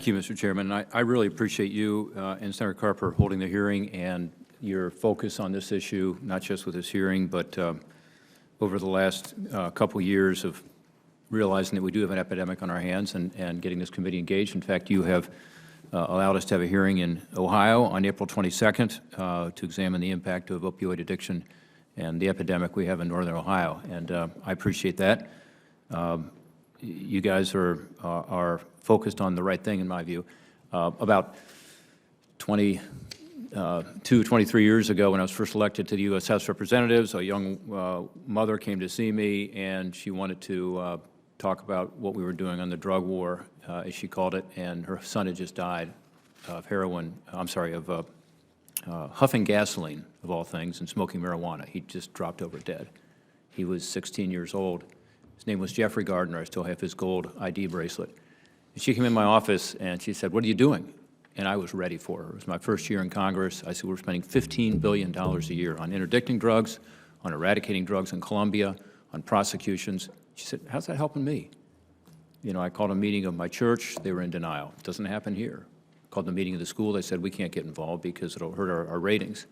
Thank you, Mr. Chairman. I really appreciate you and Senator Carper holding the hearing and your focus on this issue, not just with this hearing, but over the last couple years of realizing that we do have an epidemic on our hands and getting this committee engaged. In fact, you have allowed us to have a hearing in Ohio on April 22nd to examine the impact of opioid addiction and the epidemic we have in northern Ohio, and I appreciate that. You guys are focused on the right thing, in my view. About 23 years ago, when I was first elected to the U.S. House of Representatives, a young mother came to see me, and she wanted to talk about what we were doing on the drug war, as she called it, and her son had just died of huffing gasoline, of all things, and smoking marijuana. He just dropped over dead. He was 16 years old. His name was Jeffrey Gardner. I still have his gold ID bracelet. And she came in my office, and she said, "What are you doing?" And I was ready for her. It was my first year in Congress. I said, "We're spending $15 billion a year on interdicting drugs, on eradicating drugs in Colombia, on prosecutions." She said, "How's that helping me?" You know, I called a meeting of my church. They were in denial. It doesn't happen here. Called the meeting of the school. They said, "We can't get involved because it'll hurt our ratings."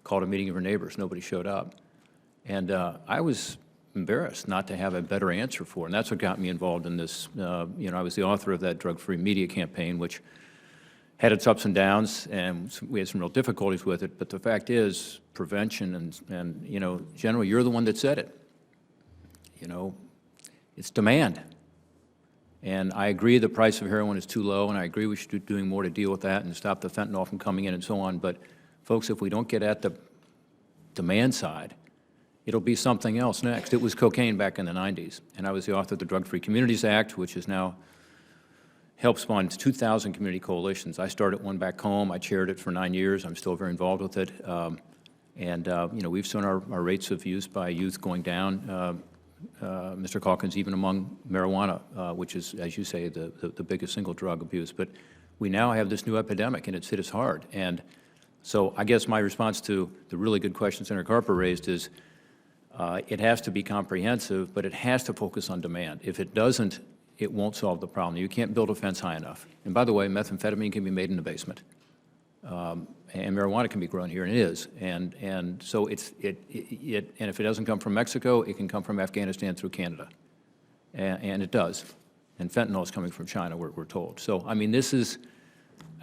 Called a meeting of her neighbors. Nobody showed up. And I was embarrassed not to have a better answer for it. And that's what got me involved in this. You know, I was the author of that drug-free media campaign, which had its ups and downs, and we had some real difficulties with it. But the fact is, prevention and you know, General, you're the one that said it. You know, it's demand. And I agree the price of heroin is too low, and I agree we should be doing more to deal with that and stop the fentanyl from coming in and so on. But, folks, if we don't get at the demand side, it'll be something else next. It was cocaine back in the 90s, and I was the author of the Drug-Free Communities Act, which has now helped spawn 2,000 community coalitions. I started one back home. I chaired it for 9 years. I'm still very involved with it. You know, we've seen our rates of use by youth going down, Mr. Calkins, even among marijuana, which is, as you say, the biggest single drug abuse. But we now have this new epidemic, and it's hit us hard. And so I guess my response to the really good question Senator Carper raised is it has to be comprehensive, but it has to focus on demand. If it doesn't, it won't solve the problem. You can't build a fence high enough. And by the way, methamphetamine can be made in the basement. And marijuana can be grown here, and it is. And so and if it doesn't come from Mexico, it can come from Afghanistan through Canada. And it does. And fentanyl is coming from China, we're told. So, I mean, this is,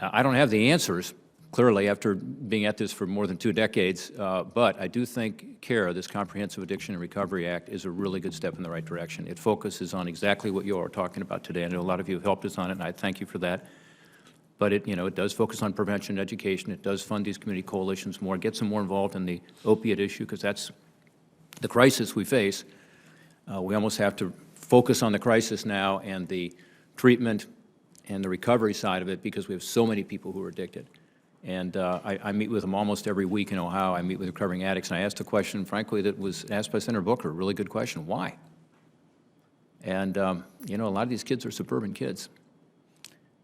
I don't have the answers, clearly, after being at this for more than 2 decades, but I do think CARE, this Comprehensive Addiction and Recovery Act, is a really good step in the right direction. It focuses on exactly what you all are talking about today. I know a lot of you have helped us on it, and I thank you for that. But it, you know, it does focus on prevention and education. It does fund these community coalitions more, gets them more involved in the opiate issue, because that's the crisis we face. We almost have to focus on the crisis now and the treatment and the recovery side of it, because we have so many people who are addicted. And I meet with them almost every week in Ohio. I meet with recovering addicts, and I asked a question, frankly, that was asked by Senator Booker, a really good question: why? And you know, a lot of these kids are suburban kids.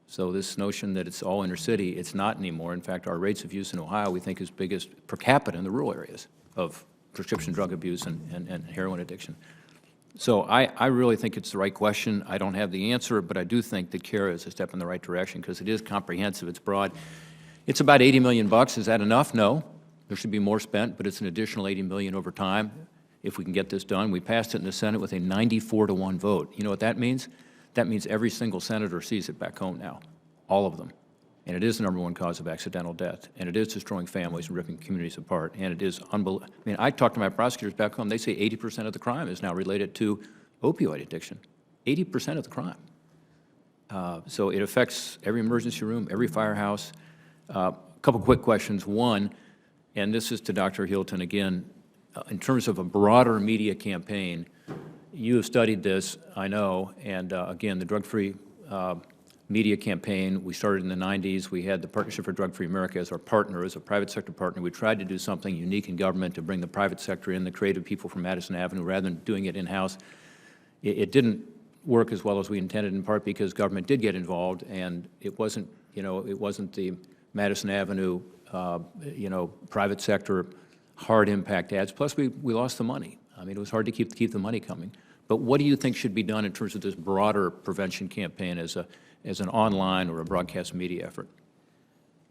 So this notion that it's all inner city, it's not anymore. In fact, our rates of use in Ohio, we think, is biggest per capita in the rural areas of prescription drug abuse and heroin addiction. So I really think it's the right question. I don't have the answer, but I do think that CARE is a step in the right direction, because it is comprehensive, it's broad. It's about $80 million. Is that enough? No. There should be more spent, but it's an additional $80 million over time if we can get this done. We passed it in the Senate with a 94-to-1 vote. You know what that means? That means every single senator sees it back home now, all of them. And it is the #1 cause of accidental death, and it is destroying families and ripping communities apart, and it is unbelievable. I mean, I talked to my prosecutors back home. They say 80% of the crime is now related to opioid addiction. 80% of the crime. So it affects every emergency room, every firehouse. A couple quick questions. One, and this is to Dr. Hilton again, in terms of a broader media campaign, you have studied this, I know, and again, the drug-free media campaign, we started in the 90s. We had the Partnership for Drug-Free America as our partner, as a private sector partner. We tried to do something unique in government to bring the private sector in, the creative people from Madison Avenue, rather than doing it in-house. It didn't work as well as we intended, in part because government did get involved, and it wasn't, you know, it wasn't the Madison Avenue, you know, private sector hard impact ads. Plus, we lost the money. I mean, it was hard to keep the money coming. But what do you think should be done in terms of this broader prevention campaign as as an online or a broadcast media effort?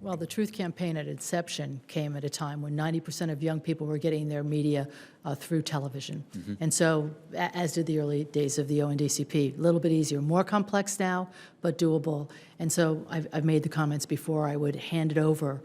Well, the Truth Campaign at inception came at a time when 90% of young people were getting their media through television. And so, as did the early days of the ONDCP, a little bit easier, more complex now, but doable. And so I've made the comments before, I would hand it over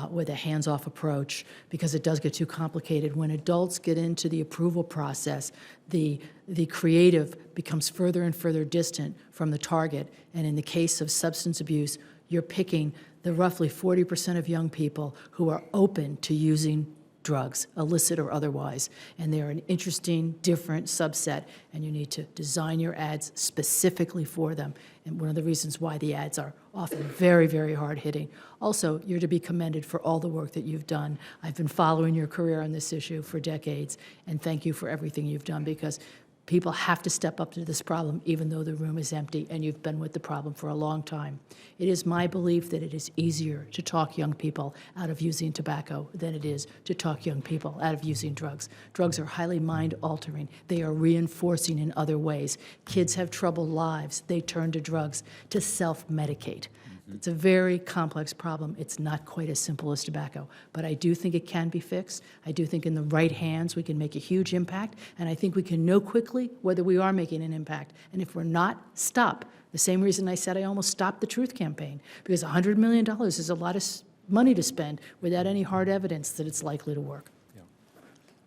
with a hands-off approach because it does get too complicated. When adults get into the approval process, the creative becomes further and further distant from the target. And in the case of substance abuse, you're picking the roughly 40% of young people who are open to using drugs, illicit or otherwise. And they're an interesting, different subset, and you need to design your ads specifically for them. And one of the reasons why the ads are often very, very hard-hitting. Also, you're to be commended for all the work that you've done. I've been following your career on this issue for decades, and thank you for everything you've done, because people have to step up to this problem even though the room is empty, and you've been with the problem for a long time. It is my belief that it is easier to talk young people out of using tobacco than it is to talk young people out of using drugs. Drugs are highly mind-altering. They are reinforcing in other ways. Kids have troubled lives. They turn to drugs to self-medicate. It's a very complex problem. It's not quite as simple as tobacco, but I do think it can be fixed. I do think in the right hands we can make a huge impact, and I think we can know quickly whether we are making an impact. And if we're not, stop. The same reason I said I almost stopped the Truth Campaign, because $100 million is a lot of money to spend without any hard evidence that it's likely to work.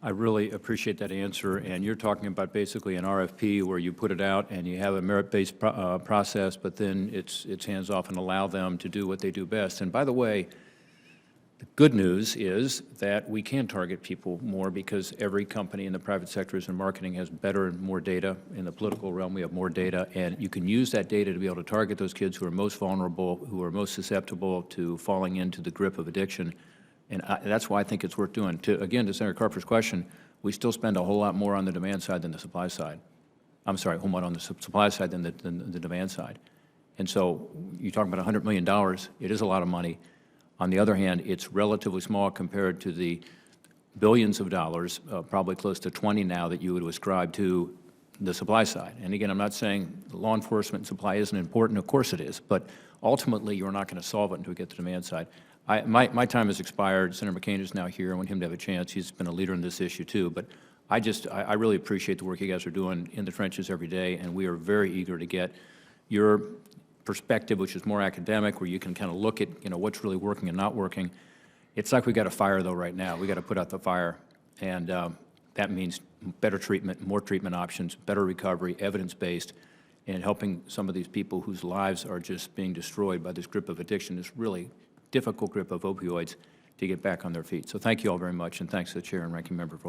I really appreciate that answer, and you're talking about basically an RFP where you put it out and you have a merit-based process, but then it's hands-off and allow them to do what they do best. And by the way, the good news is that we can target people more because every company in the private sectors and marketing has better and more data. In the political realm, we have more data, and you can use that data to be able to target those kids who are most vulnerable, who are most susceptible to falling into the grip of addiction. And that's why I think it's worth doing. Again, to Senator Carper's question, we still spend a whole lot more on the demand side than the supply side. I'm sorry, a whole lot on the supply side than the demand side. And so you're talking about $100 million. It is a lot of money. On the other hand, it's relatively small compared to the billions of dollars, probably close to 20 now, that you would ascribe to the supply side. And again, I'm not saying law enforcement and supply isn't important. Of course it is. But ultimately, you're not going to solve it until we get to the demand side. My time has expired. Senator McCain is now here. I want him to have a chance. He's been a leader in this issue, too. But I really appreciate the work you guys are doing in the trenches every day, and we are very eager to get your perspective, which is more academic, where you can kind of look at, what's really working and not working. It's like we got a fire, though, right now. We got to put out the fire, and that means better treatment, more treatment options, better recovery, evidence-based, and helping some of these people whose lives are just being destroyed by this grip of addiction, this really difficult grip of opioids, to get back on their feet. So thank you all very much, and thanks to the Chair and Ranking Member for